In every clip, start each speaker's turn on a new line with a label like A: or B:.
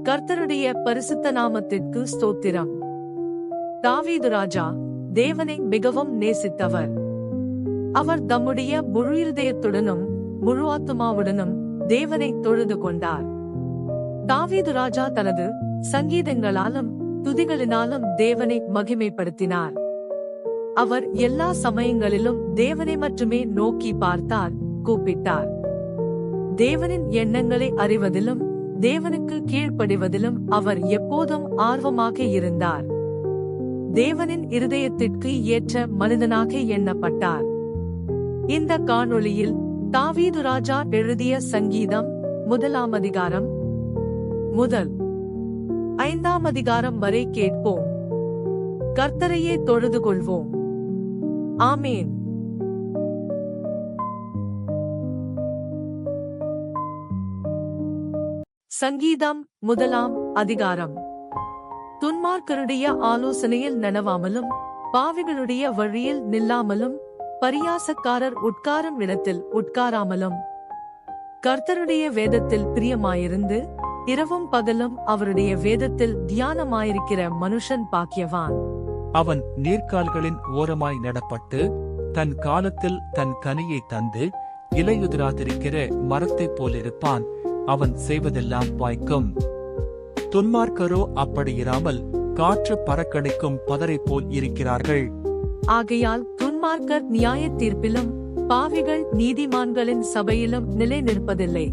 A: கர்த்தருடைய பரிசுத்த நாமத்திற்கு ஸ்தோத்திரம். தாவீது ராஜா தேவனை மிகவும் நேசித்தவர். அவர் தம்முடைய முழு இருதயத்துடனும் முழு ஆத்துமாவுடனும் தேவனை தொழுது கொண்டார். தாவீது ராஜா தனது சங்கீதங்களாலும் துதிகளினாலும் தேவனை மகிமைப்படுத்தினார். அவர் எல்லா சமயங்களிலும் தேவனை மட்டுமே நோக்கி பார்த்தார், கூப்பிட்டார். தேவனின் எண்ணங்களை அறிவதிலும் தேவனுக்கு கீழ்ப்படிவதிலும் அவர் எப்போதும் ஆர்வமாக இருந்தார். தேவனின் இருதயத்திற்கு ஏற்ற மனிதனாக எண்ணப்பட்டார். இந்த காணொளியில் தாவீது ராஜா எழுதிய சங்கீதம் 1 அதிகாரம் முதல் 5 அதிகாரம் வரை கேட்போம். கர்த்தரையே தொழுது கொள்வோம். ஆமேன். சங்கீதம் 1 அதிகாரம். துன்மார்க்கருடைய ஆலோசனையில் நடவாமலும் பாவிகளுடைய வழியில் நில்லாமலும் பரியாசக்காரர் உட்காரும் இடத்தில் உட்காராமலும் கர்த்தருடைய வேதத்தில் பிரியமாயிருந்து இரவும் பகலும் அவருடைய வேதத்தில் தியானமாயிருக்கிற மனுஷன் பாக்கியவான்.
B: அவன் நீர்க்கால்களின் ஓரமாய் நடப்பட்டு தன் காலத்தில் தன் கனியை தந்து இலையுதிராதிருக்கிற மரத்தைப் போலிருப்பான். அவன் செய்வதெல்லாம் வாய்க்கும். துன்மார்க்கரோ அப்படியிராமல் காற்று பறக்கடிக்கும் பதரை போல் இருக்கிறார்கள்.
A: ஆகையால் துன்மார்க்கர் நியாய தீர்ப்பிலும் பாவிகள் நீதிமான்களின் சபையிலும் நிலை நிற்பதில்லை.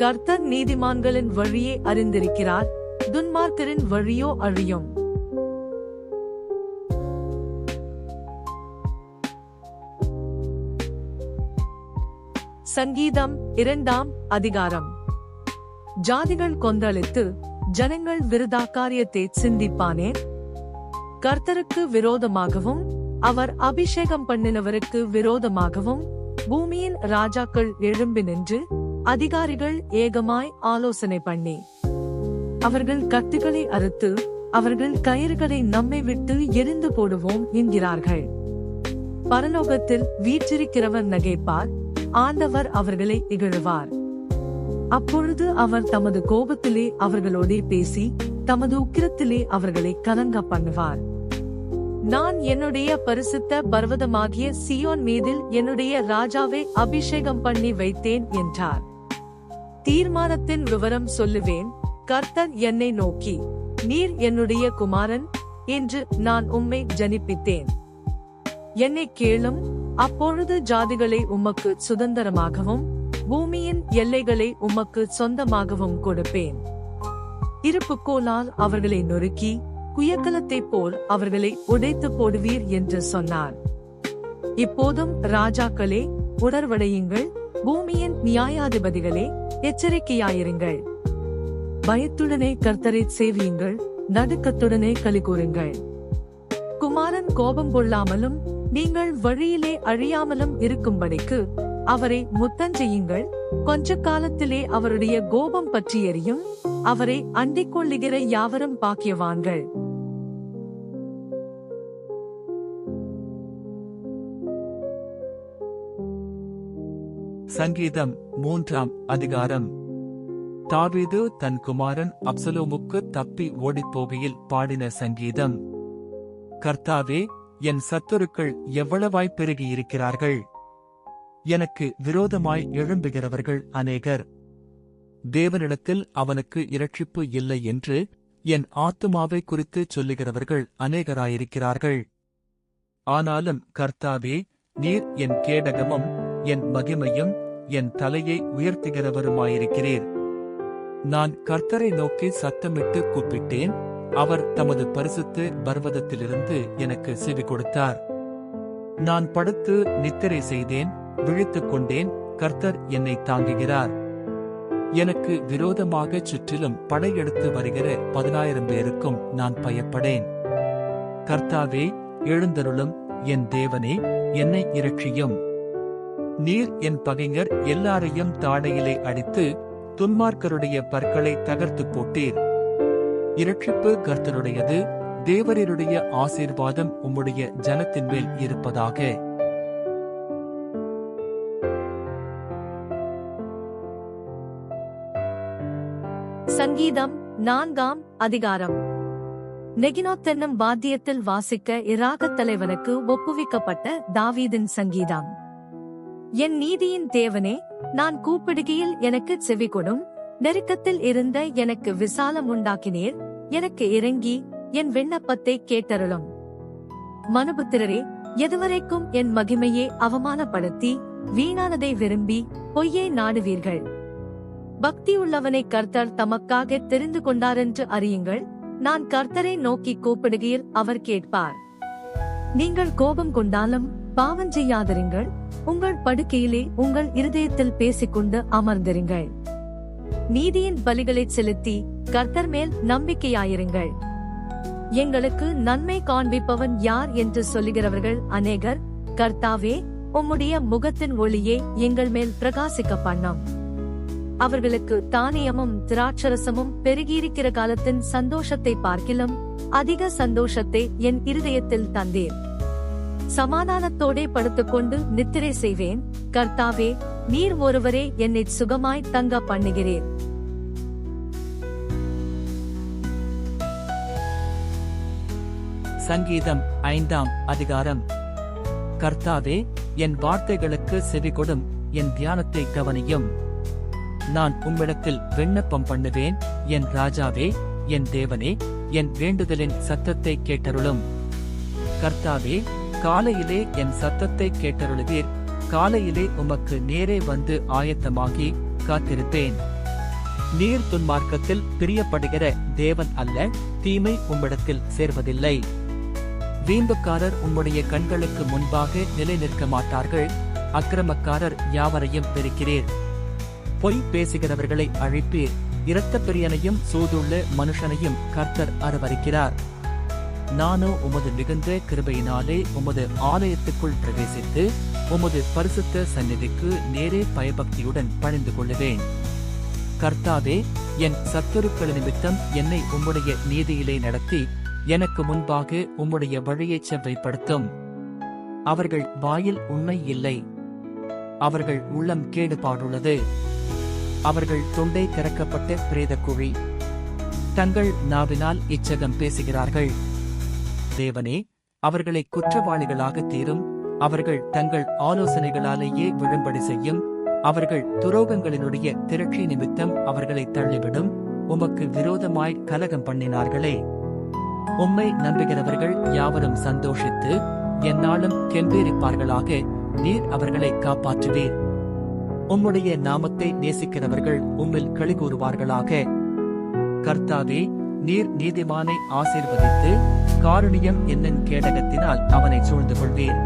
A: கர்த்தர் நீதிமான்களின் வழியை அறிந்திருக்கிறார், துன்மார்க்கரின் வழியோ அழியும். சங்கீதம் 2 அதிகாரம். ஜாதிகள் கொந்தளித்து ஜனங்கள் விருதா காரியத்தை சிந்திப்பானே. கர்த்தருக்கு விரோதமாகவும் அவர் அபிஷேகம் பண்ணினவருக்கு விரோதமாகவும் பூமியின் ராஜாக்கள் எழும்பி நின்று அதிகாரிகள் ஏகமாய் ஆலோசனை பண்ணி அவர்கள் கத்திகளை அறுத்து அவர்கள் கயிறுகளை நம்மை விட்டு எரிந்து போடுவோம் என்கிறார்கள். பரலோகத்தில் வீற்றிருக்கிறவர் நகைப்பார், ஆண்டவர் அவர்களை இகழுவார். அப்பொழுது அவர் தமது கோபத்திலே அவர்களோடே பேசி தமது உக்கிரத்திலே அவர்களை கலங்க பண்ணுவார். நான் என்னுடைய பரிசுத்த பர்வதமாகிய சியோன் மீதில் என்னுடைய ராஜாவை அபிஷேகம் பண்ணி வைத்தேன் என்றார். தீர்மானத்தின் விவரம் சொல்லுவேன். கர்த்தர் என்னை நோக்கி, நீர் என்னுடைய குமாரன் என்று நான் உம்மை ஜனிப்பித்தேன். என்னை கேளும், அப்பொழுது ஜாதிகளை உமக்கு சுதந்திரமாகவும் பூமியின் எல்லைகளை உமக்கு சொந்தமாகவும் கொடுப்பேன். இருப்புக்கோலால் அவர்களை நொறுக்கி குயக்கலத்தைப் போல் அவர்களை உடைத்து போடுவீர் என்று சொன்னார். இப்போதும் ராஜாக்களே உணர்வடையுங்கள், பூமியின் நியாயாதிபதிகளே எச்சரிக்கையாயிருங்கள். பயத்துடனே கர்த்தரை சேவியுங்கள், நடுக்கத்துடனே களிகூறுங்கள். குமாரன் கோபம் கொள்ளாமலும் நீங்கள் வழியிலே அழியாமலும் இருக்கும்படிக்கு அவரை முத்தஞ்செய்யுங்கள். கொஞ்ச காலத்திலே அவருடைய கோபம் பற்றி எரியும். அவரை அண்டிக் கொள்ளுகிற யாவரும் பாக்கியவான்கள்.
B: சங்கீதம் 3 அதிகாரம். தாவீது தன் குமாரன் அப்சலோமுக்கு தப்பி ஓடிப்போகையில் பாடின சங்கீதம். கர்த்தாவே, என் சத்துருக்கள் எவ்வளவாய் பெருகியிருக்கிறார்கள். எனக்கு விரோதமாய் எழும்புகிறவர்கள் அநேகர். தேவனிடத்தில் அவனுக்கு இரட்சிப்பு இல்லை என்று என் ஆத்துமாவை குறித்து சொல்லுகிறவர்கள் அநேகராயிருக்கிறார்கள். ஆனாலும் கர்த்தாவே, நீர் என் கேடகமும் என் மகிமையும் என் தலையை உயர்த்துகிறவருமாயிருக்கிறீர். நான் கர்த்தரை நோக்கி சத்தமிட்டு கூப்பிட்டேன். அவர் தமது பரிசுத்த பர்வதத்திலிருந்து எனக்கு செவி கொடுத்தார். நான் படுத்து நித்திரை செய்தேன், விழித்துக் கொண்டேன். கர்த்தர் என்னை தாங்குகிறார். எனக்கு விரோதமாக சுற்றிலும் படையெடுத்து வருகிற 10,000 பேருக்கும் நான் பயப்படேன். கர்த்தாவே, எழுந்தருளும். என் தேவனே, என்னை இரட்சியும். நீர் என் பகைஞர் எல்லாரையும் தாடையிலே அடித்து துன்மார்க்கருடைய பற்களை தகர்த்து போட்டீர். இரட்சிப்பு கர்த்தருடையது. தேவரீருடைய ஆசீர்வாதம் உம்முடைய ஜனத்தின் மேல் இருப்பதாக.
A: சங்கீதம் 4ஆம் அதிகாரம். நெகினோத் என்னும் வாத்தியத்தில் வாசிக்க இராகத் தலைவனுக்கு ஒப்புவிக்கப்பட்ட தாவீதின் சங்கீதம். என் நீதியின் தேவனே, நான் கூப்பிடுகையில் எனக்கு செவிகொடும். நெருக்கத்தில் இருந்த எனக்கு விசாலம் உண்டாக்கினீர். எனக்கு இறங்கி என் விண்ணப்பத்தை கேட்டருளும். மனுபுத்திரரே, எதுவரைக்கும் என் மகிமையை அவமானப்படுத்தி வீணானதை விரும்பி பொய்யை நாடுவீர்கள்? பக்தியுள்ளவனை கர்த்தர் தமக்காக தெரிந்து கொண்டாரென்று அறியுங்கள். நான் கர்த்தரை நோக்கி கூப்பிடுகையில் அவர் கேட்பார். நீங்கள் கோபம் கொண்டாலும் பாவம் செய்யாதிருங்கள். உங்கள் படுக்கையிலே உங்கள் இருதயத்தில் பேசிக்கொண்டு அமர்ந்திருங்கள். நீதியின் பலிகளைச் செலுத்தி கர்த்தர் மேல் நம்பிக்கையாயிருங்கள். எங்களுக்கு நன்மை காண்பிப்பவன் யார் என்று சொல்லுகிறவர்கள் அநேகர். கர்த்தாவே, உம்முடைய முகத்தின் ஒளியே எங்கள் மேல் பிரகாசிக்க பண்ணம். அவர்களுக்கு தானியமும் திராட்சரசமும் பெருகியிருக்கிற காலத்தின் சந்தோஷத்தை பார்க்கிலும் அதிக சந்தோஷத்தை என் இருதயத்தில் தந்தீர். சமாதானத்தோடே படுத்துக்கொண்டு நித்திரை செய்வேன். கர்த்தாவே, நீர் ஒருவரே என்னை சுகமாய் தங்க பண்ணுகிறீர்.
B: சங்கீதம் 5ஆம் அதிகாரம். கர்த்தாவே, என் வார்த்தைகளுக்கு செவிகொடும். என் தியானத்தை கவனியும். நான் உம்மிடத்தில் விண்ணப்பம் பண்ணுவேன். என் ராஜாவே, என் தேவனே, என் வேண்டுதலின் சத்தத்தை கேட்டருளும். கர்த்தாவே, காலையிலே என் சத்தத்தை கேட்டருளுவீர். காலையிலே உமக்கு நேரே வந்து ஆயத்தமாகி காத்திருப்பேன். நீர் துன்மார்க்கத்தில் பிரியப்படுகிற தேவன் அல்ல. தீமை உம்மிடத்தில் சேர்வதில்லை. வீம்புக்காரர் உம்முடைய கண்களுக்கு முன்பாக நிலை நிற்க மாட்டார்கள். அக்கிரமக்காரர் யாவரையும் வெறுக்கிறீர். பொய் பேசுகிறவர்களை அழிப்பீர். இரத்தப்பிரியனையும் சூதுள்ள மனுஷனையும் கர்த்தர் அரவரிக்கிறார். நானோ உமது மிகுந்த கிருபையினாலே உமது ஆலயத்துக்குள் பிரவேசித்து உமது பரிசுத்த சந்நிதிக்கு நேரே பயபக்தியுடன் பணிந்து கொள்ளுவேன். கர்த்தாவே, என் சத்துருக்கள் நிமித்தம் என்னை உம்முடைய நீதியிலே நடத்தி எனக்கு முன்பாக உம்முடைய வழியைச் செவ்வைப்படுத்தும். அவர்கள் வாயில் உண்மை இல்லை. அவர்கள் உள்ளம் கேடுபாடுள்ளது. அவர்கள் தொண்டை திறக்கப்பட்ட பிரேத குழி. தங்கள் நாவினால் இச்சகம் பேசுகிறார்கள். தேவனே, அவர்களை குற்றவாளிகளாக தீரும். அவர்கள் தங்கள் ஆலோசனைகளாலேயே விழும்படி செய்யும். அவர்கள் துரோகங்களினுடைய திரட்சி நிமித்தம் அவர்களை தள்ளிவிடும். உமக்கு விரோதமாய் கலகம் பண்ணினார்களே. உம்மை நம்புகிறவர்கள் யாவரும் சந்தோஷித்து எந்நாளும் கெம்பீரிப்பார்களாக. நீர் அவர்களை காப்பாற்றுவீர். உம்முடைய நாமத்தை நேசிக்கிறவர்கள் உம்மில் களிகூறுவார்களாக. கர்த்தாவே, நீர் நீதிமானை ஆசீர்வதித்து காருணியம் என்னும் கேடகத்தினால் அவனை சூழ்ந்து கொள்வீர்.